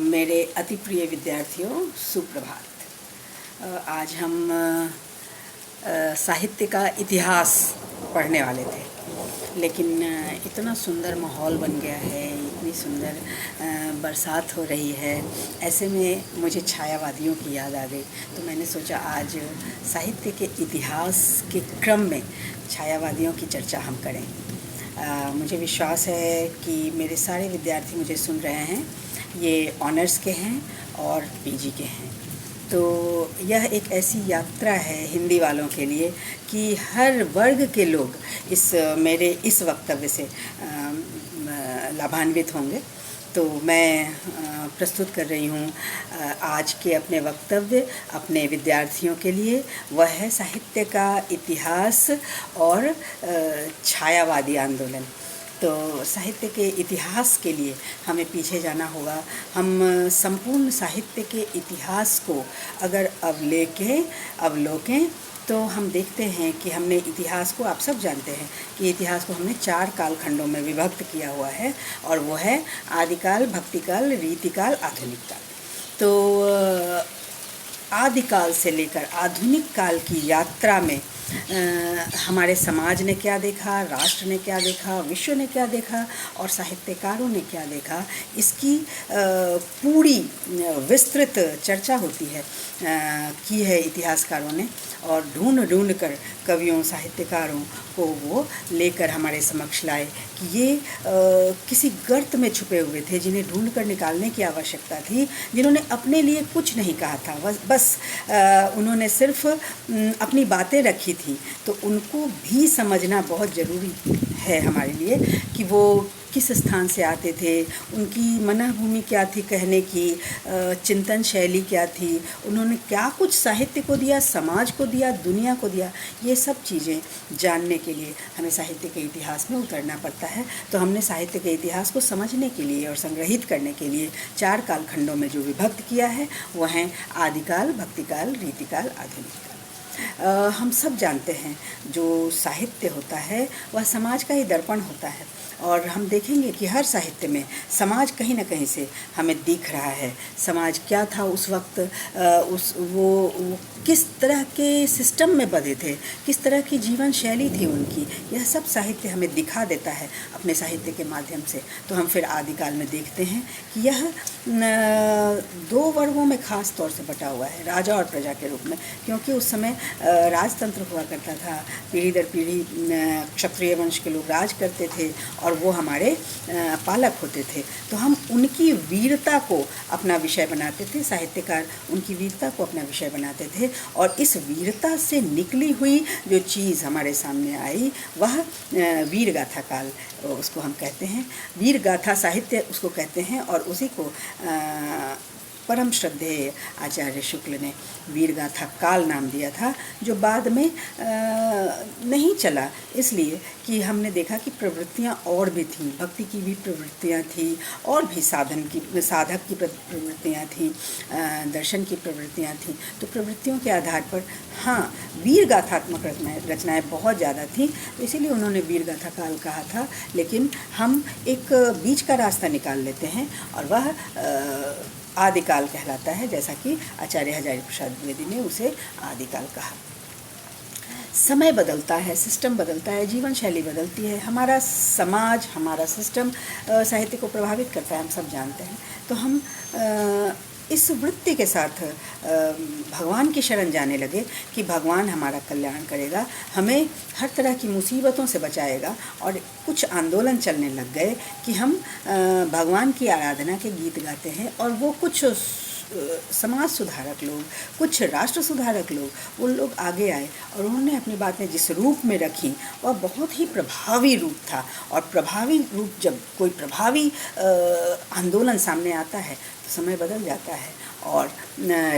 मेरे अति प्रिय विद्यार्थियों, सुप्रभात। आज हम साहित्य का इतिहास पढ़ने वाले थे, लेकिन इतना सुंदर माहौल बन गया है, इतनी सुंदर बरसात हो रही है, ऐसे में मुझे छायावादियों की याद आ गई। तो मैंने सोचा आज साहित्य के इतिहास के क्रम में छायावादियों की चर्चा हम करें। मुझे विश्वास है कि मेरे सारे विद्यार्थी मुझे सुन रहे हैं, ये ऑनर्स के हैं और पीजी के हैं। तो यह एक ऐसी यात्रा है हिंदी वालों के लिए कि हर वर्ग के लोग मेरे इस वक्तव्य से लाभान्वित होंगे। तो मैं प्रस्तुत कर रही हूँ आज के अपने वक्तव्य अपने विद्यार्थियों के लिए। वह है साहित्य का इतिहास और छायावादी आंदोलन। तो साहित्य के इतिहास के लिए हमें पीछे जाना होगा। हम संपूर्ण साहित्य के इतिहास को अगर अवलोकें तो हम देखते हैं कि हमने इतिहास को, आप सब जानते हैं कि इतिहास को हमने 4 कालखंडों में विभक्त किया हुआ है, और वो है आदिकाल, भक्तिकाल, रीतिकाल, आधुनिक काल। तो आदिकाल से लेकर आधुनिक काल की यात्रा में हमारे समाज ने क्या देखा, राष्ट्र ने क्या देखा, विश्व ने क्या देखा और साहित्यकारों ने क्या देखा, इसकी पूरी विस्तृत चर्चा होती है की है इतिहासकारों ने। और ढूंढ कर कवियों, साहित्यकारों को वो लेकर हमारे समक्ष लाए कि ये किसी गर्त में छुपे हुए थे, जिन्हें ढूंढ कर निकालने की आवश्यकता थी, जिन्होंने अपने लिए कुछ नहीं कहा था, बस उन्होंने सिर्फ अपनी बातें रखी थी। तो उनको भी समझना बहुत ज़रूरी है हमारे लिए कि वो किस स्थान से आते थे, उनकी मनःभूमि क्या थी कहने की, चिंतन शैली क्या थी, उन्होंने क्या कुछ साहित्य को दिया, समाज को दिया, दुनिया को दिया। ये सब चीज़ें जानने के लिए हमें साहित्य के इतिहास में उतरना पड़ता है। तो हमने साहित्य के इतिहास को समझने के लिए और संग्रहित करने के लिए 4 कालखंडों में जो विभक्त किया है वह हैं आदिकाल, भक्तिकाल, रीतिकाल, आधुनिक काल। हम सब जानते हैं जो साहित्य होता है वह समाज का ही दर्पण होता है, और हम देखेंगे कि हर साहित्य में समाज कहीं ना कहीं से हमें दिख रहा है। समाज क्या था उस वक्त, वो किस तरह के सिस्टम में बंधे थे, किस तरह की जीवन शैली थी उनकी, यह सब साहित्य हमें दिखा देता है अपने साहित्य के माध्यम से। तो हम फिर आदिकाल में देखते हैं कि यह 2 वर्गों में ख़ास तौर से बटा हुआ है, राजा और प्रजा के रूप में, क्योंकि उस समय राजतंत्र हुआ करता था। पीढ़ी दर पीढ़ी क्षत्रिय वंश के लोग राज करते थे और वो हमारे पालक होते थे। तो हम उनकी वीरता को अपना विषय बनाते थे, साहित्यकार उनकी वीरता को अपना विषय बनाते थे, और इस वीरता से निकली हुई जो चीज़ हमारे सामने आई वह वीर गाथा काल उसको हम कहते हैं, वीर गाथा साहित्य उसको कहते हैं। और उसी को परम श्रद्धेय आचार्य शुक्ल ने वीर गाथा काल नाम दिया था, जो बाद में नहीं चला, इसलिए कि हमने देखा कि प्रवृत्तियाँ और भी थीं, भक्ति की भी प्रवृत्तियाँ थीं, और भी साधक की प्रवृत्तियाँ थीं, दर्शन की प्रवृत्तियाँ थीं। तो प्रवृत्तियों के आधार पर हाँ, वीर गाथात्मक रचनाएँ बहुत ज़्यादा थीं, तो इसीलिए उन्होंने वीर गाथा काल कहा था। लेकिन हम एक बीच का रास्ता निकाल लेते हैं और वह आदिकाल कहलाता है, जैसा कि आचार्य हजारी प्रसाद द्विवेदी ने उसे आदिकाल कहा। समय बदलता है, सिस्टम बदलता है, जीवन शैली बदलती है, हमारा समाज, हमारा सिस्टम साहित्य को प्रभावित करता है, हम सब जानते हैं। तो हम इस वृत्ति के साथ भगवान की शरण जाने लगे कि भगवान हमारा कल्याण करेगा, हमें हर तरह की मुसीबतों से बचाएगा, और कुछ आंदोलन चलने लग गए कि हम भगवान की आराधना के गीत गाते हैं। और वो कुछ समाज सुधारक लोग, कुछ राष्ट्र सुधारक लोग, उन लोग आगे आए और उन्होंने अपनी बातें जिस रूप में रखी वह बहुत ही प्रभावी रूप था। और प्रभावी रूप, जब कोई प्रभावी आंदोलन सामने आता है तो समय बदल जाता है और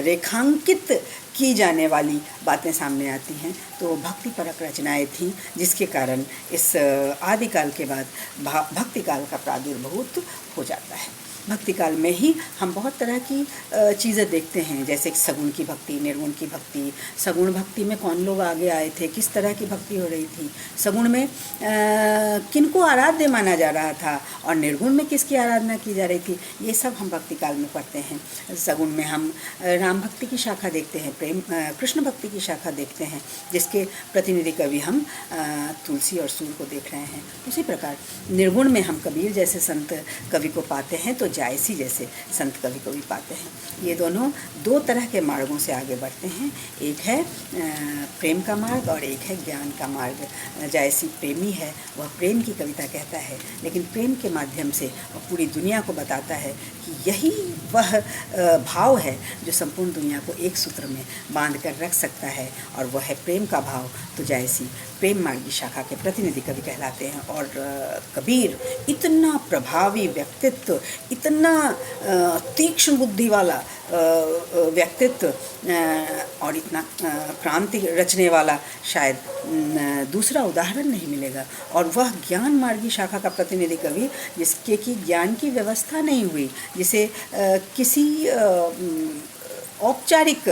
रेखांकित की जाने वाली बातें सामने आती हैं। तो भक्तिपरक रचनाएं थीं, जिसके कारण इस आदिकाल के बाद भक्तिकाल का प्रादुर्भूत हो जाता है। भक्ति काल में ही हम बहुत तरह की चीज़ें देखते हैं, जैसे सगुण की भक्ति, निर्गुण की भक्ति। सगुण भक्ति में कौन लोग आगे आए थे, किस तरह की भक्ति हो रही थी, सगुण में किनको आराध्य माना जा रहा था और निर्गुण में किसकी आराधना की जा रही थी, ये सब हम भक्ति काल में पढ़ते हैं। सगुण में हम राम भक्ति की शाखा देखते हैं, कृष्ण भक्ति की शाखा देखते हैं, जिसके प्रतिनिधि कवि हम तुलसी और सूर को देख रहे हैं। उसी प्रकार निर्गुण में हम कबीर जैसे संत कवि को पाते हैं, तो जायसी जैसे संत कवि को भी पाते हैं। ये दोनों दो तरह के मार्गों से आगे बढ़ते हैं, एक है प्रेम का मार्ग और एक है ज्ञान का मार्ग। जायसी प्रेमी है, वह प्रेम की कविता कहता है, लेकिन प्रेम के माध्यम से वह पूरी दुनिया को बताता है कि यही वह भाव है जो संपूर्ण दुनिया को एक सूत्र में बांध कर रख सकता है, और वह है प्रेम का भाव। तो जायसी प्रेम मार्ग की शाखा के प्रतिनिधि कवि कहलाते हैं। और कबीर इतना प्रभावी व्यक्तित्व, इतना तीक्ष्ण बुद्धि वाला व्यक्तित्व और इतना क्रांति रचने वाला शायद दूसरा उदाहरण नहीं मिलेगा। और वह ज्ञान मार्गी शाखा का प्रतिनिधि कवि जिसके की ज्ञान की व्यवस्था नहीं हुई, जिसे किसी औपचारिक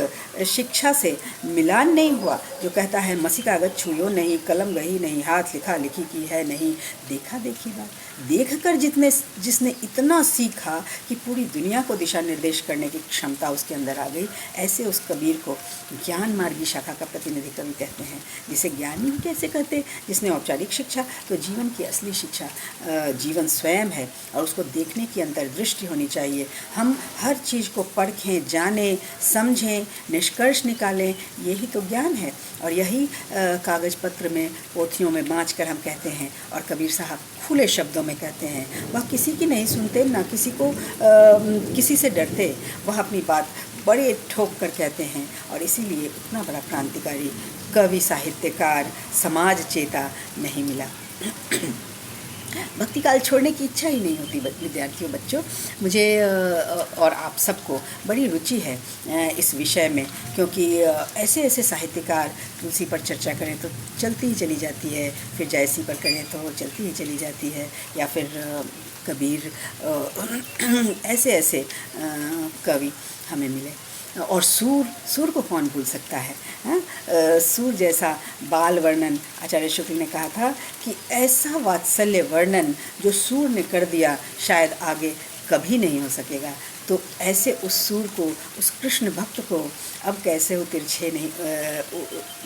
शिक्षा से मिलान नहीं हुआ, जो कहता है मसी कागज छुयो नहीं, कलम गही नहीं, हाथ लिखा लिखी की है नहीं, देखा देखी बात। देख कर जिसने इतना सीखा कि पूरी दुनिया को दिशा निर्देश करने की क्षमता उसके अंदर आ गई, ऐसे उस कबीर को ज्ञान मार्गी शाखा का प्रतिनिधि कवि कहते हैं। जिसे ज्ञानी भी कैसे कहते, जिसने औपचारिक शिक्षा, तो जीवन की असली शिक्षा जीवन स्वयं है, और उसको देखने की अंतर्दृष्टि होनी चाहिए। हम हर चीज़ को परखें, जानें, समझें, निष्कर्ष निकालें, यही तो ज्ञान है। और यही कागज़ पत्र में, पोथियों में बाँच कर हम कहते हैं, और कबीर साहब खुले शब्दों में कहते हैं। वह किसी की नहीं सुनते, ना किसी से डरते, वह अपनी बात बड़े ठोक कर कहते हैं, और इसीलिए इतना बड़ा क्रांतिकारी कवि, साहित्यकार, समाज चेता नहीं मिला। भक्ति काल छोड़ने की इच्छा ही नहीं होती विद्यार्थियों, बच्चों। मुझे और आप सबको बड़ी रुचि है इस विषय में, क्योंकि ऐसे ऐसे साहित्यकार, तुलसी पर चर्चा करें तो चलती ही चली जाती है, फिर जायसी पर करें तो चलती ही चली जाती है, या फिर कबीर, ऐसे ऐसे कवि हमें मिले। और सूर को कौन भूल सकता है, सूर जैसा बाल वर्णन, आचार्य शुक्ल ने कहा था कि ऐसा वात्सल्य वर्णन जो सूर ने कर दिया शायद आगे कभी नहीं हो सकेगा। तो ऐसे उस सूर को, उस कृष्ण भक्त को अब कैसे हो तिरछे नहीं,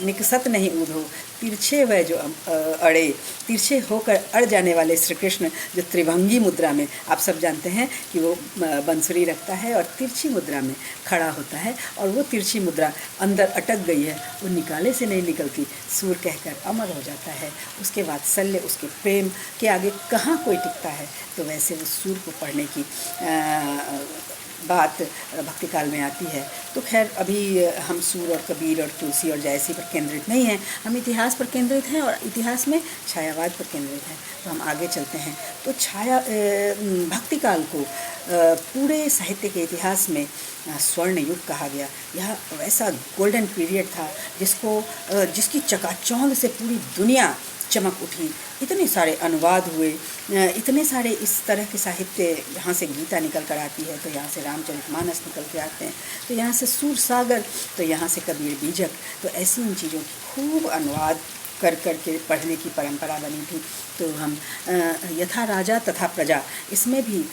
निकसत नहीं ऊधो, तिरछे वह जो अड़े, तिरछे होकर अड़ जाने वाले श्री कृष्ण जो त्रिभंगी मुद्रा में, आप सब जानते हैं कि वो बंसुरी रखता है और तिरछी मुद्रा में खड़ा होता है, और वो तिरछी मुद्रा अंदर अटक गई है, वो निकाले से नहीं निकलती, सूर कहकर अमर हो जाता है। उसके वात्सल्य, उसके प्रेम के आगे कहाँ कोई टिकता है। तो वैसे उस सूर को पढ़ने की बात भक्ति काल में आती है। तो खैर अभी हम सूर और कबीर और तुलसी और जायसी पर केंद्रित नहीं हैं, हम इतिहास पर केंद्रित हैं, और इतिहास में छायावाद पर केंद्रित हैं। तो हम आगे चलते हैं। तो भक्ति काल को पूरे साहित्य के इतिहास में स्वर्ण युग कहा गया। यह वैसा गोल्डन पीरियड था जिसकी चकाचौंध से पूरी दुनिया चमक उठी। इतने सारे अनुवाद हुए, इतने सारे इस तरह के साहित्य, यहाँ से गीता निकल कर आती है, तो यहाँ से रामचरितमानस निकल के आते हैं, तो यहाँ से सूर सागर, तो यहाँ से कबीर बीजक। तो ऐसी इन चीज़ों की खूब अनुवाद कर के पढ़ने की परंपरा बनी थी। तो हम यथा राजा तथा प्रजा, इसमें भी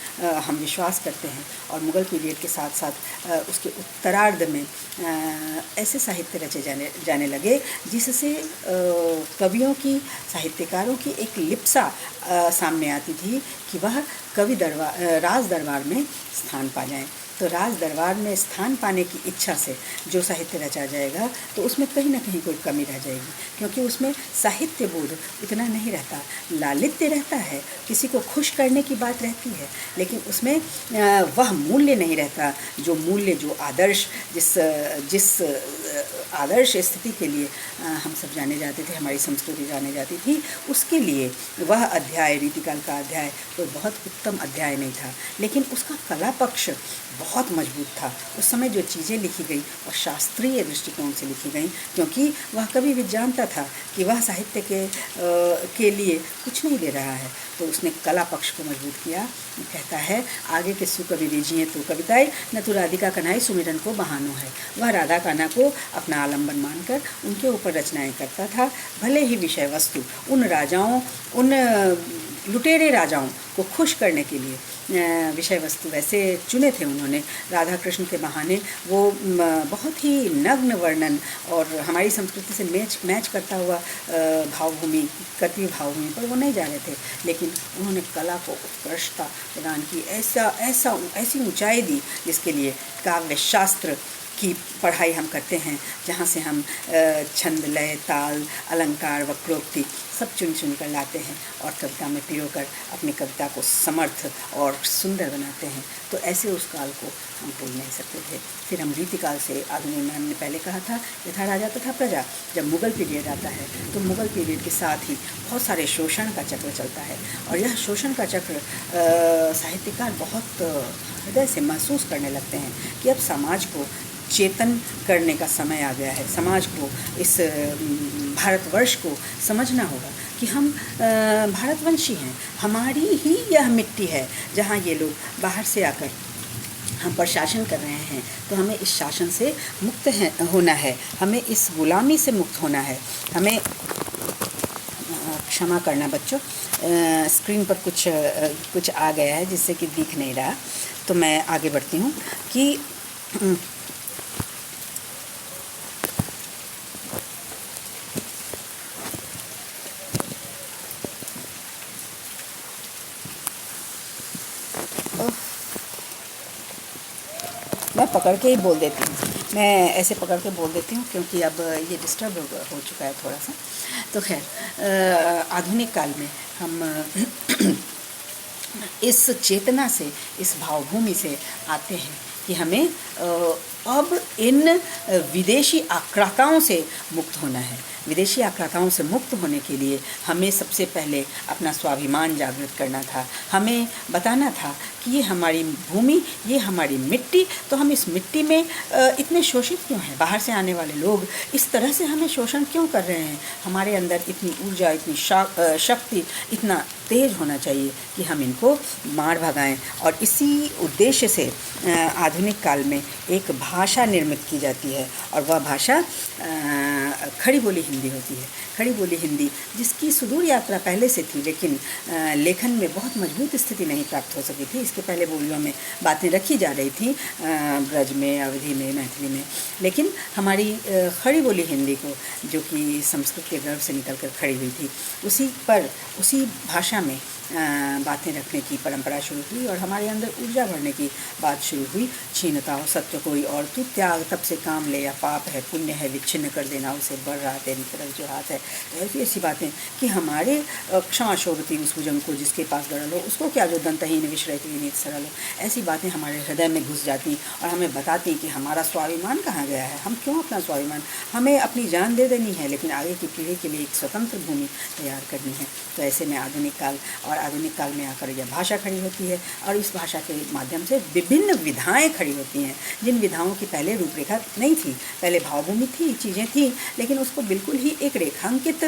हम विश्वास करते हैं। और मुग़ल पीरियड के साथ साथ उसके उत्तरार्ध में ऐसे साहित्य रचे जाने लगे जिससे कवियों की, साहित्यकारों की एक लिप्सा सामने आती थी कि वह राज दरबार में स्थान पा जाएं। तो राज दरबार में स्थान पाने की इच्छा से जो साहित्य रचा जाएगा, तो उसमें कहीं ना कहीं कोई कमी रह जाएगी, क्योंकि उसमें साहित्य बोध इतना नहीं रहता, लालित्य रहता है, किसी को खुश करने की बात रहती है, लेकिन उसमें वह मूल्य नहीं रहता, जो मूल्य, जो आदर्श, जिस आदर्श स्थिति के लिए हम सब जाने जाते थे, हमारी संस्कृति जाने जाती थी, उसके लिए वह अध्याय, रीतिकाल का अध्याय, कोई बहुत उत्तम अध्याय नहीं था। लेकिन उसका कला पक्ष बहुत मजबूत था। उस समय जो चीज़ें लिखी गई और शास्त्रीय दृष्टिकोण से लिखी गई, क्योंकि वह कवि भी जानता था कि वह साहित्य के लिए कुछ नहीं दे रहा है, तो उसने कला पक्ष को मजबूत किया। कहता है, आगे के सुकवि रिझिए तो कविताएं, न तो राधिका कन्हई सुमिरन को बहानो है। वह राधा कान्हा को अपना आलम्बन मानकर उनके ऊपर रचनाएं करता था, भले ही विषय वस्तु उन राजाओं, उन लुटेरे राजाओं को खुश करने के लिए विषय वस्तु वैसे चुने थे उन्होंने। राधा कृष्ण के बहाने वो बहुत ही नग्न वर्णन और हमारी संस्कृति से मैच करता हुआ भावभूमि, करती हुई भावभूमि पर वो नहीं जा रहे थे, लेकिन उन्होंने कला को उत्कृष्टता प्रदान की, ऐसी ऊंचाई दी जिसके लिए काव्य शास्त्र की पढ़ाई हम करते हैं, जहाँ से हम छंद, लय, ताल, अलंकार, वक्रोक्ति सब चुन चुन कर लाते हैं और कविता में पिरोकर अपनी कविता को समर्थ और सुंदर बनाते हैं। तो ऐसे उस काल को हम भूल नहीं सकते थे। फिर हम रीतिकाल से आधुनिक में हमने पहले कहा था, यथा राजा तथा प्रजा। जब मुग़ल पीरियड आता है तो मुग़ल पीरियड के साथ ही बहुत सारे शोषण का चक्र चलता है, और यह शोषण का चक्र साहित्यकार बहुत हृदय से महसूस करने लगते हैं कि अब समाज को चेतन करने का समय आ गया है। समाज को, इस भारतवर्ष को समझना होगा कि हम भारतवंशी हैं, हमारी ही यह मिट्टी है जहाँ ये लोग बाहर से आकर हम पर शासन कर रहे हैं, तो हमें इस शासन से मुक्त होना है, हमें इस गुलामी से मुक्त होना है। हमें क्षमा करना बच्चों, स्क्रीन पर कुछ आ गया है जिससे कि दिख नहीं रहा, तो मैं आगे बढ़ती हूँ कि मैं पकड़ के ही बोल देती हूँ, मैं ऐसे पकड़ के बोल देती हूँ क्योंकि अब ये डिस्टर्ब हो चुका है थोड़ा सा। तो खैर, आधुनिक काल में हम इस चेतना से, इस भावभूमि से आते हैं कि हमें अब इन विदेशी आक्राताओं से मुक्त होना है। विदेशी आक्राताओं से मुक्त होने के लिए हमें सबसे पहले अपना स्वाभिमान जागृत करना था। हमें बताना था कि ये हमारी भूमि, ये हमारी मिट्टी, तो हम इस मिट्टी में इतने शोषित क्यों हैं? बाहर से आने वाले लोग इस तरह से हमें शोषण क्यों कर रहे हैं? हमारे अंदर इतनी ऊर्जा, इतनी शक्ति, इतना तेज होना चाहिए कि हम इनको मार भगाएं। और इसी उद्देश्य से आधुनिक काल में एक भाषा निर्मित की जाती है, और वह भाषा खड़ी बोली हिंदी होती है। खड़ी बोली हिंदी, जिसकी सुदूर यात्रा पहले से थी, लेकिन लेखन में बहुत मजबूत स्थिति नहीं प्राप्त हो सकी थी। इसके पहले बोलियों में बातें रखी जा रही थी, ब्रज में, अवधी में, मैथिली में, लेकिन हमारी खड़ी बोली हिंदी को, जो कि संस्कृत के गर्भ से निकल कर खड़ी हुई थी, उसी भाषा में बातें रखने की परंपरा शुरू हुई और हमारे अंदर ऊर्जा भरने की बात शुरू हुई। छीनता हो सत्य कोई और तू त्याग, तब से काम ले, या पाप है पुण्य है विच्छिन्न कर देना उसे, बढ़ रहा तेरी तरफ जो हाथ है। तो ऐसी बातें कि हमारे क्षमा शोभती उस भुजंग को जिसके पास गड़ल हो, उसको क्या जो दंतहीन विश्रहित विनीत सरल हो। ऐसी बातें हमारे हृदय में घुस जाती और हमें बताती कि हमारा स्वाभिमान कहाँ गया है, हम क्यों अपना स्वाभिमान, हमें अपनी जान दे देनी है, लेकिन आगे की पीढ़ी के लिए एक स्वतंत्र भूमि तैयार करनी है। तो ऐसे में आधुनिक काल में आकर यह भाषा खड़ी होती है, और इस भाषा के माध्यम से विभिन्न विधाएं खड़ी होती हैं, जिन विधाओं की पहले रूपरेखा नहीं थी। पहले भावभूमि थी, चीज़ें थी, लेकिन उसको बिल्कुल ही एक रेखांकित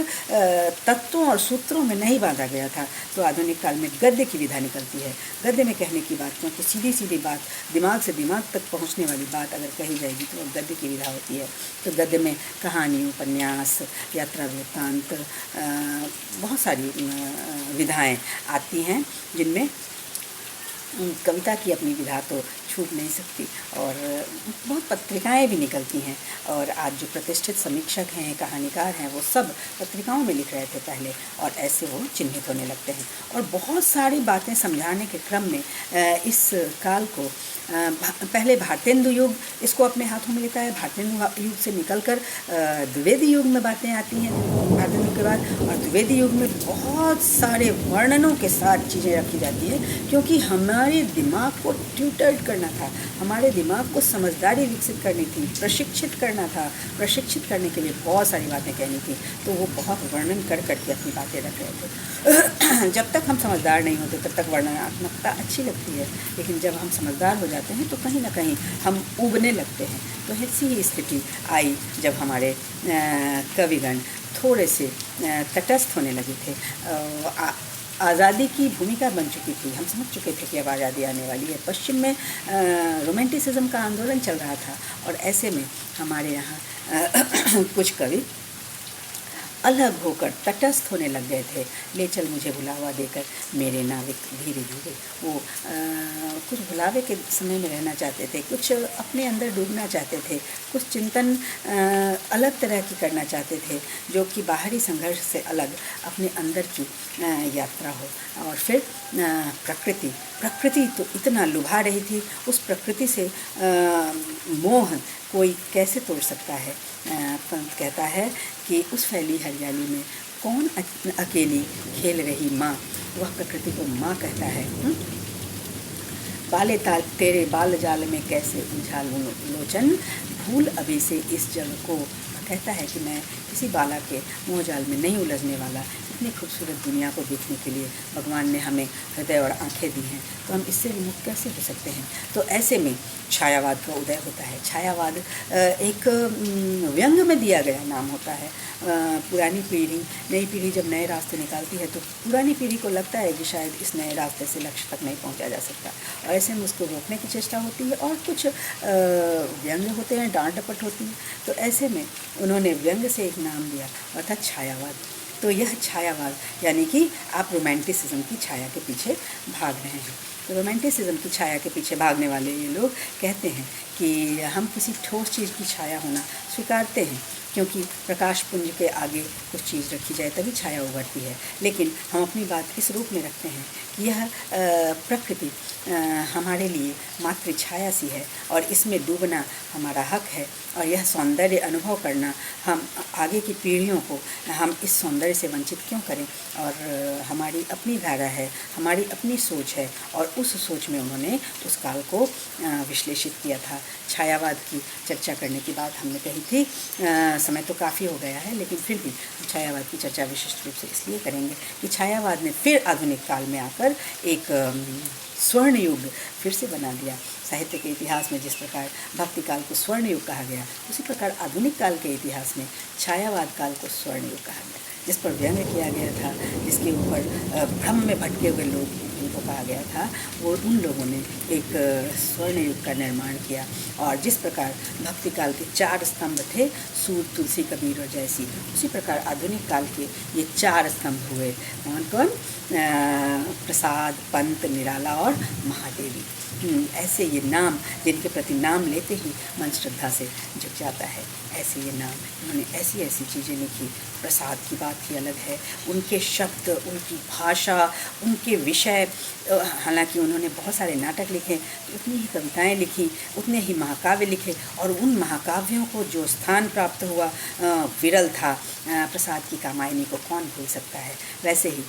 तत्वों और सूत्रों में नहीं बांधा गया था। तो आधुनिक काल में गद्य की विधा निकलती है। गद्य में कहने की बात, क्योंकि सीधी सीधी बात, दिमाग से दिमाग तक पहुँचने वाली बात अगर कही जाएगी तो गद्य की विधा होती है। तो गद्य में कहानी, उपन्यास, यात्रा वृत्तांत, बहुत सारी विधाएं आती हैं, जिनमें कविता की अपनी विधा तो छूट नहीं सकती। और बहुत पत्रिकाएं भी निकलती हैं, और आज जो प्रतिष्ठित समीक्षक हैं, कहानीकार हैं, वो सब पत्रिकाओं में लिख रहे थे पहले, और ऐसे वो चिन्हित होने लगते हैं। और बहुत सारी बातें समझाने के क्रम में इस काल को पहले भारतेंदु युग इसको अपने हाथों में लेता है। भारतेंदु युग से निकलकर द्विवेदी युग में बातें आती हैं भारतेंदु के बाद, और द्विवेदी युग में बहुत सारे वर्णनों के साथ चीज़ें रखी जाती हैं, क्योंकि हमारे हमारे दिमाग को ट्यूटर्ड करना था, हमारे दिमाग को समझदारी विकसित करनी थी, प्रशिक्षित करना था। प्रशिक्षित करने के लिए बहुत सारी बातें कहनी थी, तो वो बहुत वर्णन कर करके अपनी बातें रख रहे थे। जब तक हम समझदार नहीं होते तब तक वर्णनात्मकता अच्छी लगती है, लेकिन जब हम समझदार हो जाते हैं तो कहीं ना कहीं हम उबने लगते हैं। तो ऐसी ही स्थिति आई जब हमारे कविगण थोड़े से तटस्थ होने लगे थे। आज़ादी की भूमिका बन चुकी थी, हम समझ चुके थे कि अब आज़ादी आने वाली है। पश्चिम में रोमांटिसिज्म का आंदोलन चल रहा था, और ऐसे में हमारे यहाँ कुछ कवि अलग होकर तटस्थ होने लग गए थे। ले चल मुझे भुलावा देकर मेरे नाविक धीरे धीरे, वो कुछ भुलावे के समय में रहना चाहते थे, कुछ अपने अंदर डूबना चाहते थे, कुछ चिंतन अलग तरह की करना चाहते थे, जो कि बाहरी संघर्ष से अलग अपने अंदर की यात्रा हो। और फिर प्रकृति तो इतना लुभा रही थी, उस प्रकृति से मोह कोई कैसे तोड़ सकता है। पंत कहता है कि उस फैली हरियाली में कौन अकेली खेल रही माँ, वह प्रकृति को माँ कहता है। बाले ताल तेरे बाल जाल में कैसे उलझा लोचन, भूल अभी से इस जग को। कहता है कि मैं किसी बाला के मोह जाल में नहीं उलझने वाला। इतनी खूबसूरत दुनिया को देखने के लिए भगवान ने हमें हृदय और आंखें दी हैं, तो हम इससे विमुख कैसे हो सकते हैं। तो ऐसे में छायावाद का उदय होता है। छायावाद एक व्यंग में दिया गया नाम होता है। पुरानी पीढ़ी नई पीढ़ी जब नए रास्ते निकालती है तो पुरानी पीढ़ी को लगता है कि शायद इस नए रास्ते से लक्ष्य तक नहीं पहुंचा जा सकता, और ऐसे में उसको रोकने की चेष्टा होती है, और कुछ व्यंग होते हैं, डांट डपट होती है। तो ऐसे में उन्होंने व्यंग से एक नाम दिया, अर्थात छायावाद। तो यह छायावाद यानी कि आप रोमांटिसिज्म की छाया के पीछे भाग रहे हैं। तो रोमांटिसिज्म की छाया के पीछे भागने वाले ये लोग कहते हैं कि हम किसी ठोस चीज़ की छाया होना स्वीकारते हैं, क्योंकि प्रकाश पुंज के आगे कुछ चीज़ रखी जाए तभी छाया उभरती है। लेकिन हम अपनी बात इस रूप में रखते हैं कि यह प्रकृति हमारे लिए मात्र छाया सी है, और इसमें डूबना हमारा हक है, और यह सौंदर्य अनुभव करना हम आगे की पीढ़ियों को हम इस सौंदर्य से वंचित क्यों करें। और हमारी अपनी धारा है, हमारी अपनी सोच है, और उस सोच में उन्होंने उस काल को विश्लेषित किया था। छायावाद की चर्चा करने की बात हमने कही थी, समय तो काफ़ी हो गया है, लेकिन फिर भी छायावाद की चर्चा विशिष्ट रूप से इसलिए करेंगे कि छायावाद ने फिर आधुनिक काल में आकर एक स्वर्ण युग फिर से बना दिया। साहित्य के इतिहास में जिस प्रकार भक्ति काल को स्वर्ण युग कहा गया, उसी प्रकार आधुनिक काल के इतिहास में छायावाद काल को स्वर्ण युग कहा गया, जिस पर व्यंग किया गया था, जिसके ऊपर भ्रम में भटके हुए लोग जिनको कहा गया था, वो उन लोगों ने एक स्वर्ण युग का निर्माण किया। और जिस प्रकार भक्ति काल के 4 स्तंभ थे, सूर, तुलसी, कबीर और जयसी, उसी प्रकार आधुनिक काल के ये 4 स्तंभ हुए। कौन कौन? प्रसाद, पंत, निराला और महादेवी। ऐसे ये नाम, जिनके प्रति नाम लेते ही मन श्रद्धा से झुक जाता है, ऐसे ये नाम। उन्होंने ऐसी ऐसी चीज़ें लिखी। प्रसाद की बात ही अलग है, उनके शब्द, उनकी भाषा, उनके विषय। हालांकि उन्होंने बहुत सारे नाटक लिखे, उतनी ही कविताएं लिखी, उतने ही महाकाव्य लिखे, और उन महाकाव्यों को जो स्थान प्राप्त हुआ विरल था। प्रसाद की कामायनी को कौन भूल सकता है। वैसे ही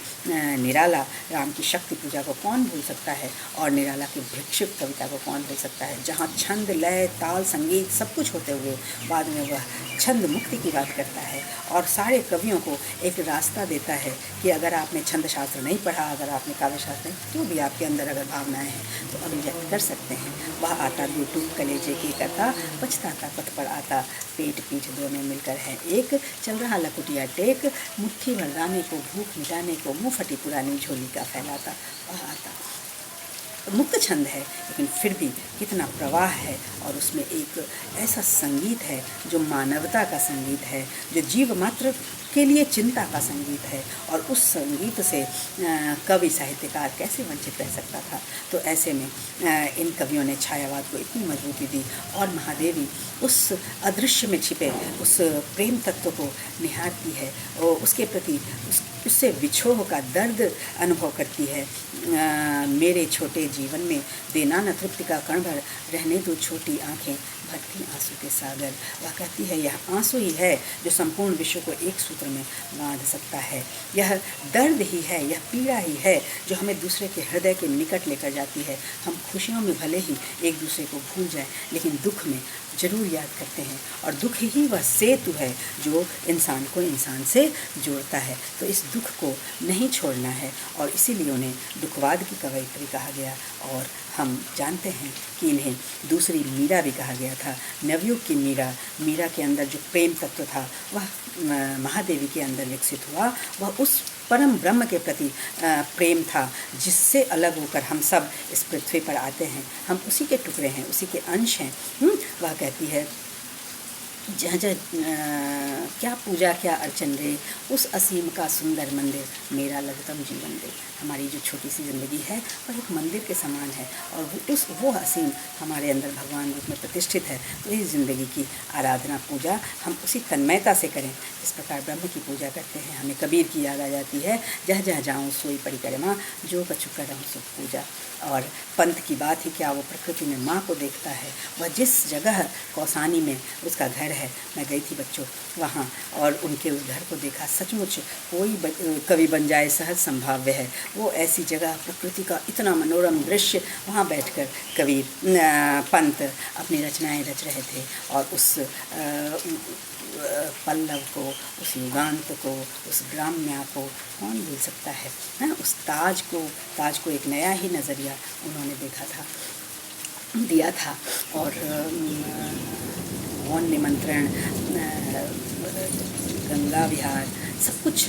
निराला, राम की शक्ति पूजा को कौन भूल सकता है, और निराला की भिक्षुक कविता को कौन भूल सकता है, जहाँ छंद, लय, ताल, संगीत सब कुछ होते हुए बाद में वह छंद मुक्ति की बात करता है, और सारे कवियों को एक रास्ता देता है कि अगर आपने छंद शास्त्र नहीं पढ़ा, अगर आपने काव्य शास्त्र नहीं, तो भी आपके अंदर अगर भावनाएं हैं तो अभिव्यक्त कर सकते हैं। वह आता दूटू कलेजे की कथा, पछताता पथ पर आता, पेट पीठ दोनों मिलकर है एक, चल रहा लकुटिया टेक, मुट्ठी भर दाने को भूख मिटाने को, मुँह फटी पुरानी झोली का फैलाता। वह आता मुक्त छंद है, लेकिन फिर भी कितना प्रवाह है, और उसमें एक ऐसा संगीत है जो मानवता का संगीत है, जो जीव मात्र के लिए चिंता का संगीत है, और उस संगीत से कवि साहित्यकार कैसे वंचित रह सकता था। तो ऐसे में इन कवियों ने छायावाद को इतनी मजबूती दी, और महादेवी उस अदृश्य में छिपे उस प्रेम तत्व को निहारती है, और उसके प्रति उससे विछोह का दर्द अनुभव करती है। मेरे छोटे जीवन में देना न तृप्ति का कण भर, रहने दो छोटी आँखें भरती आंसू के सागर। वह कहती है यह आंसू ही है जो संपूर्ण विश्व को एक सूत्र में बांध सकता है। यह दर्द ही है, यह पीड़ा ही है जो हमें दूसरे के हृदय के निकट लेकर जाती है। हम खुशियों में भले ही एक दूसरे को भूल जाएं, लेकिन दुख में ज़रूर याद करते हैं, और दुख ही वह सेतु है जो इंसान को इंसान से जोड़ता है। तो इस दुख को नहीं छोड़ना है, और इसीलिए उन्हें दुखवाद की कवयित्री कहा गया। और हम जानते हैं कि इन्हें दूसरी मीरा भी कहा गया था। नवयुग की मीरा के अंदर जो प्रेम तत्व था वह महादेवी के अंदर विकसित हुआ। वह उस परम ब्रह्म के प्रति प्रेम था जिससे अलग होकर हम सब इस पृथ्वी पर आते हैं। हम उसी के टुकड़े हैं, उसी के अंश हैं। वह कहती है जहाँ क्या पूजा क्या अर्चन रे, उस असीम का सुंदर मंदिर मेरा लघुतम जीवन दे। हमारी जो छोटी सी ज़िंदगी है वह एक मंदिर के समान है, और वो असीम हमारे अंदर भगवान रूप में प्रतिष्ठित है। तो इस ज़िंदगी की आराधना पूजा हम उसी तन्मयता से करें इस प्रकार ब्रह्म की पूजा करते हैं। हमें कबीर की याद आ जाती है, जह जह जाऊँ सोई परिक्रमा, जो कछु करहूँ सो पूजा। और पंत की बात ही क्या, वो प्रकृति में माँ को देखता है। वह जिस जगह कौसानी में उसका घर है, मैं गई थी बच्चों वहाँ, और उनके उस घर को देखा। सचमुच कोई कवि बन जाए सहज संभाव्य है। वो ऐसी जगह, प्रकृति का इतना मनोरम दृश्य, वहाँ बैठकर कवि पंत अपनी रचनाएं रच रहे थे। और उस पल्लव को, उस युगांत को, उस ग्राम्या को कौन भूल सकता है, उस ताज को एक नया ही नज़रिया उन्होंने देखा था, दिया था। और मौन निमंत्रण, गंगा विहार, सब कुछ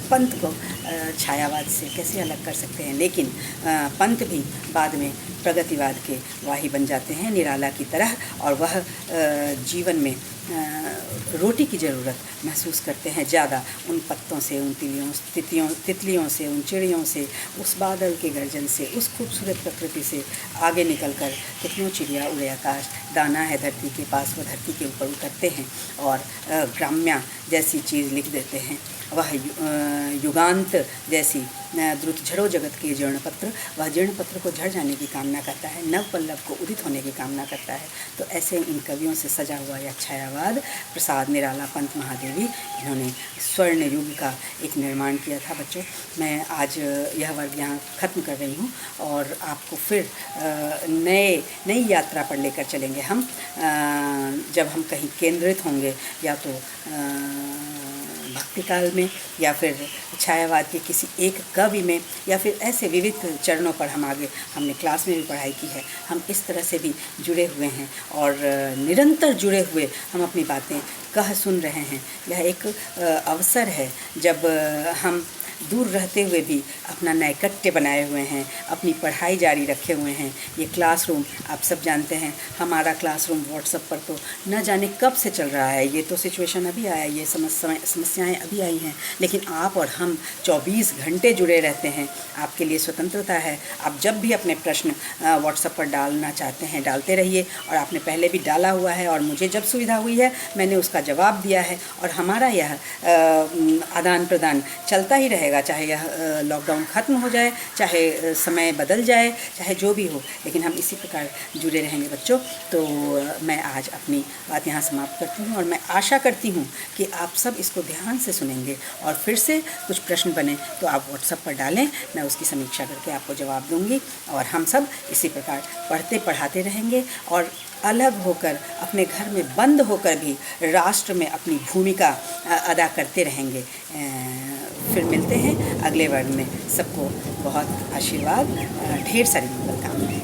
पंत को छायावाद से कैसे अलग कर सकते हैं। लेकिन पंत भी बाद में प्रगतिवाद के वाही बन जाते हैं निराला की तरह, और वह जीवन में रोटी की ज़रूरत महसूस करते हैं ज़्यादा उन पत्तों से, उन तितलियों से, उन चिड़ियों से, उस बादल के गर्जन से, उस खूबसूरत प्रकृति से आगे निकलकर कितनों चिड़िया उड़े आकाश, दाना है धरती के पास, वह धरती के ऊपर उतरते हैं और ग्राम्या जैसी चीज़ लिख देते हैं। वह युगांत जैसी द्रुत झरो जगत के जीर्णपत्र, वह जीर्णपत्र को झड़ जाने की कामना करता है, नव पल्लव को उदित होने की कामना करता है। तो ऐसे इन कवियों से सजा हुआ यह छायावाद प्रसाद निराला पंत महादेवी, इन्होंने स्वर्ण युग का एक निर्माण किया था। बच्चों, मैं आज यह वर्ग यहाँ ख़त्म कर रही हूँ, और आपको फिर नई यात्रा पर लेकर चलेंगे हम, जब हम कहीं केंद्रित होंगे, या तो भक्ति काल में, या फिर छायावाद के किसी एक कवि में, या फिर ऐसे विविध चरणों पर हम आगे, हमने क्लास में भी पढ़ाई की है, हम इस तरह से भी जुड़े हुए हैं, और निरंतर जुड़े हुए हम अपनी बातें कह सुन रहे हैं। यह एक अवसर है जब हम दूर रहते हुए भी अपना नैकट्य बनाए हुए हैं, अपनी पढ़ाई जारी रखे हुए हैं। ये क्लासरूम आप सब जानते हैं, हमारा क्लासरूम व्हाट्सएप पर तो न जाने कब से चल रहा है। ये तो सिचुएशन अभी आया, ये समस्याएं अभी आई हैं, लेकिन आप और हम 24 घंटे जुड़े रहते हैं। आपके लिए स्वतंत्रता है, आप जब भी अपने प्रश्न व्हाट्सएप पर डालना चाहते हैं डालते रहिए, और आपने पहले भी डाला हुआ है, और मुझे जब सुविधा हुई है मैंने उसका जवाब दिया है, और हमारा यह आदान प्रदान चलता ही रहेगा, चाहे यह लॉकडाउन ख़त्म हो जाए, चाहे समय बदल जाए, चाहे जो भी हो, लेकिन हम इसी प्रकार जुड़े रहेंगे बच्चों। तो मैं आज अपनी बात यहाँ समाप्त करती हूँ, और मैं आशा करती हूँ कि आप सब इसको ध्यान से सुनेंगे, और फिर से कुछ प्रश्न बने तो आप व्हाट्सएप पर डालें, मैं उसकी समीक्षा करके आपको जवाब दूँगी, और हम सब इसी प्रकार पढ़ते पढ़ाते रहेंगे, और अलग होकर, अपने घर में बंद होकर भी राष्ट्र में अपनी भूमिका अदा करते रहेंगे। फिर मिलते हैं अगले वर्ग में। सबको बहुत आशीर्वाद, ढेर सारी मंगल कामनाएं।